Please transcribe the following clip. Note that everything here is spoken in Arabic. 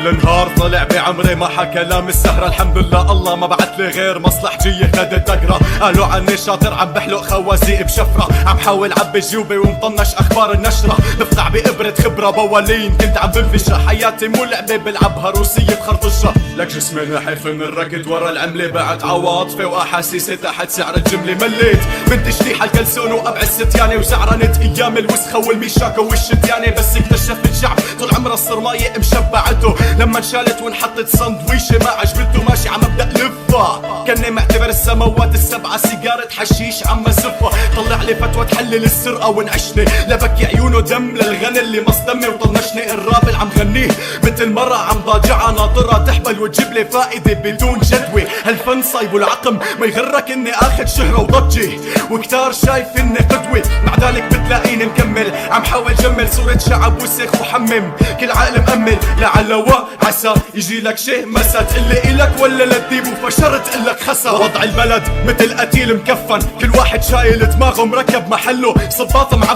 النهار طلع بعمري ما حكى كلام السهرة، الحمد لله الله ما بعت لي غير مصلحجية نادي تقرا. قالوا عني شاطر عم بحلق خوازيق بشفرة، عم حاول عبي جيوبي ومطنش اخبار النشرة، بفقع بإبرة خبرة بوالين كنت عم بنفشها، حياتي مو لعبة بلعبها روسية خرطشة. لك جسمي نحيف من الركض ورا العملة، بعد عواطفي واحاسيسي تحت سعر الجملة، مليت بنت شليحة الكلسون وابع الستيانة، وزعرنت ايام الوسخة والميشاكة والشتيانة، بس اكتشفت الشعب طول عمره الصرماية مشبعته، لما انشالت وانحطت سندويشة ما عجبته، ماشي عم ابدأ لفة كاني معتبر السماوات السبعة سيجارة حشيش عم زفة، طلع لي فتوى تحلل السرقة وانعشني، لبكي عيونه دم للغنى اللي مصدمي، وطنشني الراب اللي عم غنيه مثل مرة عم ضاجعها ناطرة تحبل وتجيب لي فائدة بدون جدوى. هالفن صايب والعقم ما يغرك اني اخذ شهرة وضجة، وكتار شايف اني قدوة، مع ذلك بتلاقيني مكمل عم حاول جمل صورة شعب وسخ وحمم، كل عقل مأمل لعل وعسى يجي لك شي مسا تقلي إلك ولا لتجيب وفشرت تقلك خسا. وضع البلد مثل قتيل مكفن، كل واحد شايل دماغه مركب محله، صباط معفن